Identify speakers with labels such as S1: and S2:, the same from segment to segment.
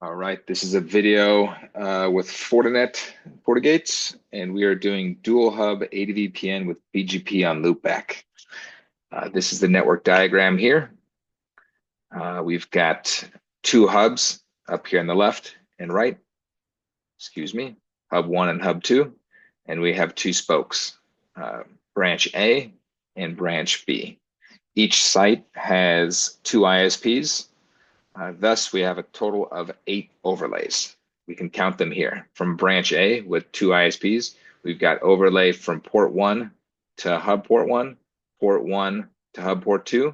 S1: All right, this is a video with Fortinet FortiGates, and we are doing dual hub ADVPN with BGP on Loopback. This is the network diagram here. We've got two hubs up here on the left and right, excuse me, hub 1 and hub 2, and we have two spokes, branch A and branch B. Each site has two ISPs. Thus, we have a total of 8 overlays. We can count them here. From branch A with 2 ISPs, we've got overlay from port 1 to hub port 1 to hub port 2,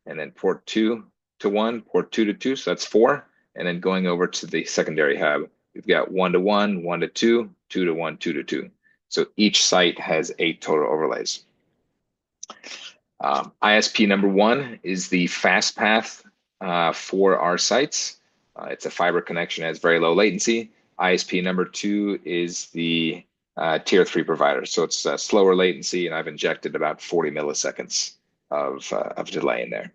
S1: and then port 2 to 1, port 2 to 2, so that's 4. And then going over to the secondary hub, we've got 1 to 1, 1 to 2, 2 to 1, 2 to 2. So each site has 8 total overlays. ISP number 1 is the fast path for our sites. It's a fiber connection, has very low latency. ISP number 2 is the tier 3 provider. So it's slower latency, and I've injected about 40 milliseconds of delay in there.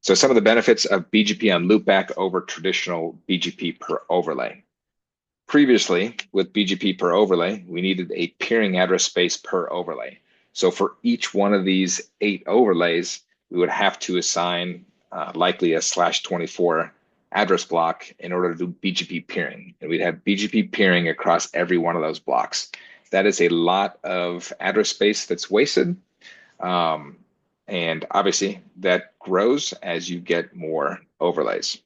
S1: So some of the benefits of BGP on loopback over traditional BGP per overlay. Previously, with BGP per overlay, we needed a peering address space per overlay. So for each one of these 8 overlays, we would have to assign likely a /24 address block in order to do BGP peering. And we'd have BGP peering across every one of those blocks. That is a lot of address space that's wasted. And obviously that grows as you get more overlays.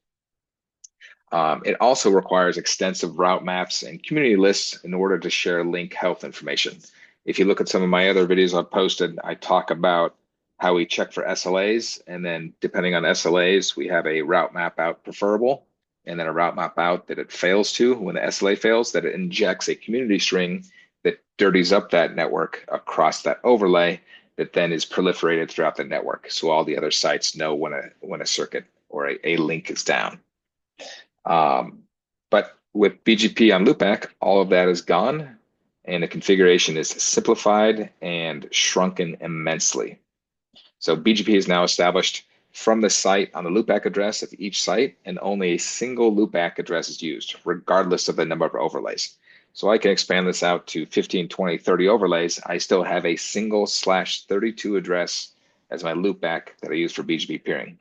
S1: It also requires extensive route maps and community lists in order to share link health information. If you look at some of my other videos I've posted, I talk about how we check for SLAs, and then depending on SLAs, we have a route map out preferable, and then a route map out that it fails to. When the SLA fails, that it injects a community string that dirties up that network across that overlay that then is proliferated throughout the network. So all the other sites know when a circuit or a link is down. But with BGP on loopback, all of that is gone, and the configuration is simplified and shrunken immensely. So BGP is now established from the site on the loopback address of each site, and only a single loopback address is used, regardless of the number of overlays. So I can expand this out to 15, 20, 30 overlays. I still have a single /32 address as my loopback that I use for BGP peering.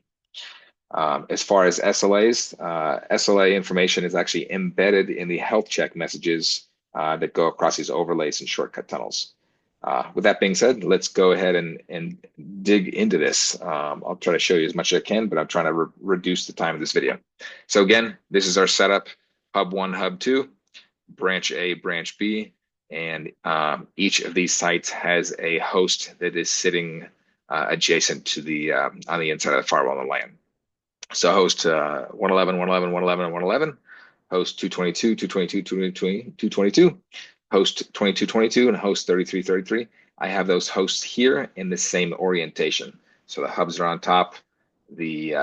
S1: As far as SLAs, SLA information is actually embedded in the HealthCheck messages that go across these overlays and shortcut tunnels. With that being said, let's go ahead and dig into this. I'll try to show you as much as I can, but I'm trying to reduce the time of this video. So again, this is our setup: hub 1, hub 2, branch A, branch B, and each of these sites has a host that is sitting adjacent to the on the inside of the firewall on the LAN. So host 111, 111, 111, and 111, host 222, 222, 222, 222, host 2222, and host 3333. I have those hosts here in the same orientation. So the hubs are on top, the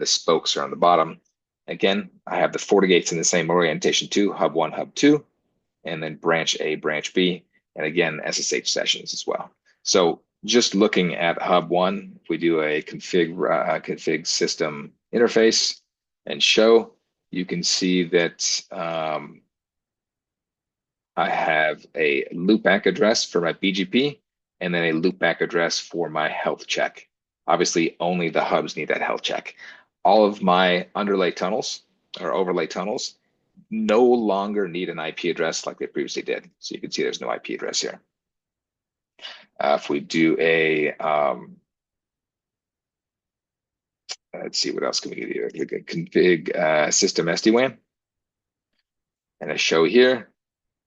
S1: spokes are on the bottom. Again, I have the FortiGates in the same orientation too, hub 1, hub 2, and then branch A, branch B, and again, SSH sessions as well. So just looking at hub 1, if we do a config system interface and show, you can see that I have a loopback address for my BGP, and then a loopback address for my HealthCheck. Obviously, only the hubs need that HealthCheck. All of my underlay tunnels or overlay tunnels no longer need an IP address like they previously did. So you can see there's no IP address here. If we do a, let's see, what else can we do here? Click a config system SD-WAN. And a show here,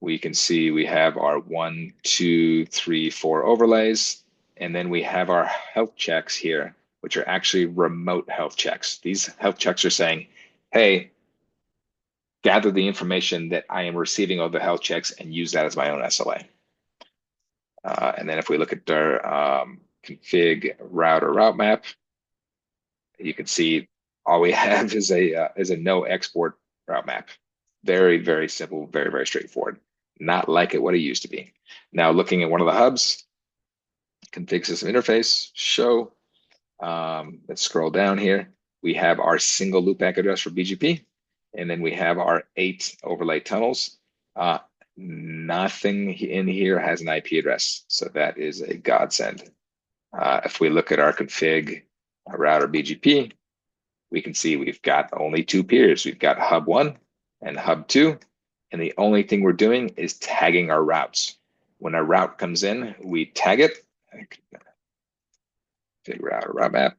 S1: we can see we have our 1, 2, 3, 4 overlays. And then we have our health checks here, which are actually remote health checks. These health checks are saying, hey, gather the information that I am receiving of the health checks and use that as my own SLA. And then if we look at our config route map, you can see all we have is a no export route map. Very, very simple, very, very straightforward. Not like what it used to be. Now looking at one of the hubs, config system interface, show. Let's scroll down here. We have our single loopback address for BGP. And then we have our 8 overlay tunnels. Nothing in here has an IP address, so that is a godsend. If we look at our config router BGP, we can see we've got only 2 peers. We've got hub 1 and hub 2, and the only thing we're doing is tagging our routes. When a route comes in, we tag it. Figure out a route map.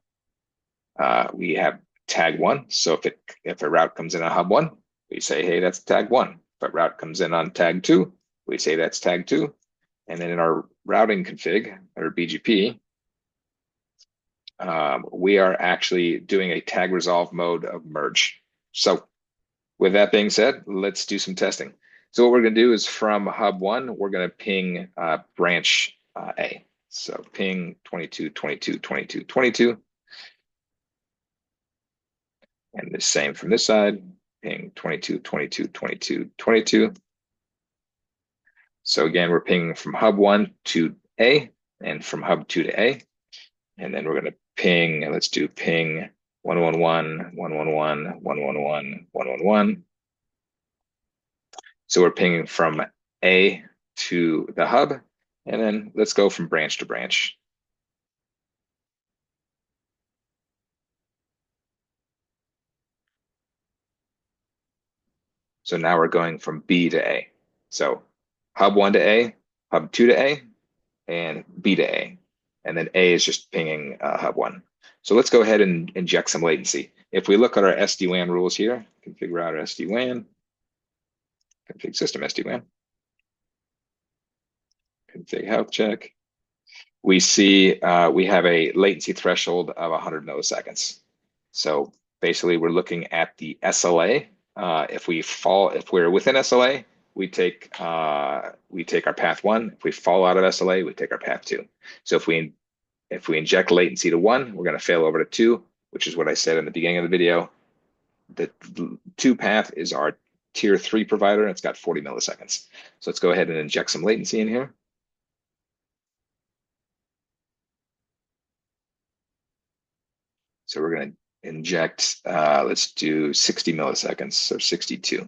S1: We have tag 1. So if a route comes in on hub 1, we say, hey, that's tag 1. If a route comes in on tag 2, we say that's tag 2. And then in our routing config, or BGP, we are actually doing a tag resolve mode of merge. So with that being said, let's do some testing. So what we're going to do is from hub 1, we're going to ping branch A. So ping 22, 22, 22, 22. And the same from this side, ping 22, 22, 22, 22. So again, we're pinging from hub 1 to A and from hub 2 to A. And then we're going to ping, let's do ping 111, 111, 111, 111. So we're pinging from A to the hub, and then let's go from branch to branch. So now we're going from B to A. So hub 1 to A, hub 2 to A, and B to A. And then A is just pinging hub 1. So let's go ahead and inject some latency. If we look at our SD-WAN rules here, config router SD-WAN, config system SD-WAN, config HealthCheck, we see we have a latency threshold of 100 milliseconds. So basically we're looking at the SLA. If we're within SLA, we take our path 1. If we fall out of SLA, we take our path 2. So if we inject latency to 1, we're going to fail over to 2, which is what I said in the beginning of the video. The 2 path is our tier 3 provider, and it's got 40 milliseconds. So let's go ahead and inject some latency in here. So we're going to inject, let's do 60 milliseconds, or 62.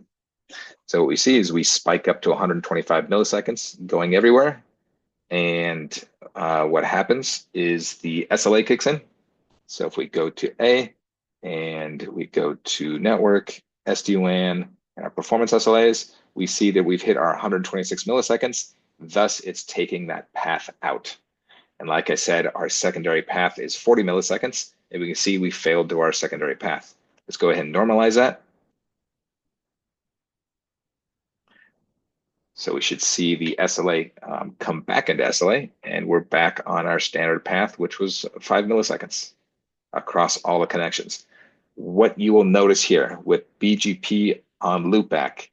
S1: So what we see is we spike up to 125 milliseconds going everywhere. And what happens is the SLA kicks in. So if we go to A and we go to network, SD-WAN, and our performance SLAs, we see that we've hit our 126 milliseconds. Thus, it's taking that path out. And like I said, our secondary path is 40 milliseconds. And we can see we failed to our secondary path. Let's go ahead and normalize that. So we should see the SLA come back into SLA, and we're back on our standard path, which was 5 milliseconds across all the connections. What you will notice here with BGP on Loopback,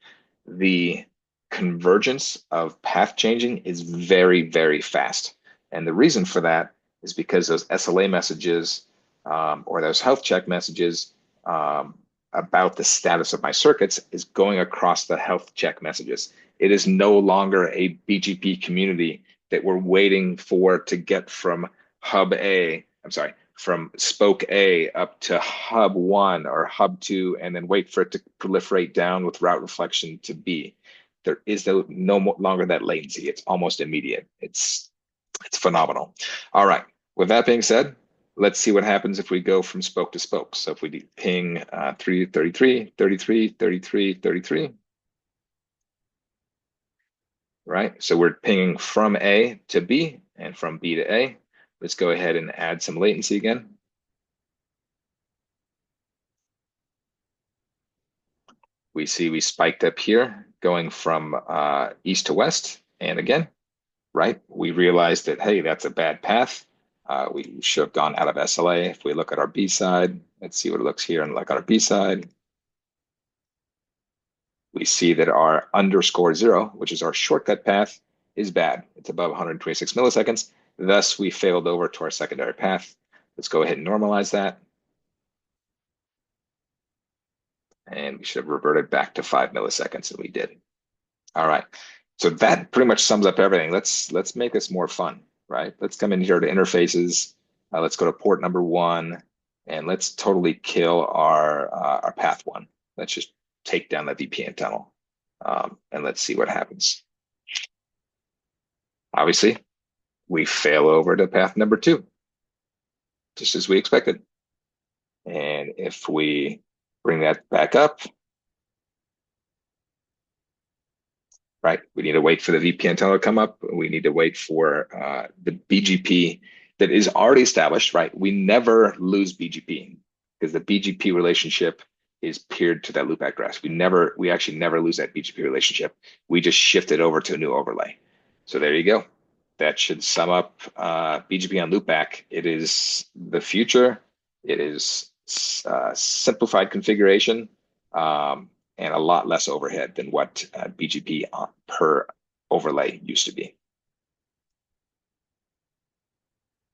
S1: the convergence of path changing is very, very fast. And the reason for that is because those SLA messages or those health check messages about the status of my circuits is going across the health check messages. It is no longer a BGP community that we're waiting for to get from from spoke A up to hub 1 or hub 2, and then wait for it to proliferate down with route reflection to B. There is no longer that latency. It's almost immediate. It's phenomenal. All right. With that being said, let's see what happens if we go from spoke to spoke. So if we ping 333, 33, 33, 33, right? So we're pinging from A to B and from B to A. Let's go ahead and add some latency again. We see we spiked up here going from east to west. And again, right, we realized that, hey, that's a bad path. We should have gone out of SLA. If we look at our B side, let's see what it looks here and like on our B side. We see that our _0, which is our shortcut path, is bad. It's above 126 milliseconds. Thus, we failed over to our secondary path. Let's go ahead and normalize that. And we should have reverted back to 5 milliseconds, and we did. All right. So that pretty much sums up everything. Let's make this more fun, right? Let's come in here to interfaces. Let's go to port number 1, and let's totally kill our path 1. Let's just take down the VPN tunnel. And let's see what happens. Obviously, we fail over to path number 2, just as we expected. And if we bring that back up, right, we need to wait for the VPN tunnel to come up. We need to wait for the BGP that is already established, right? We never lose BGP because the BGP relationship is peered to that loopback graph. We actually never lose that BGP relationship. We just shift it over to a new overlay. So there you go. That should sum up BGP on loopback. It is the future. It is simplified configuration and a lot less overhead than what BGP per overlay used to be.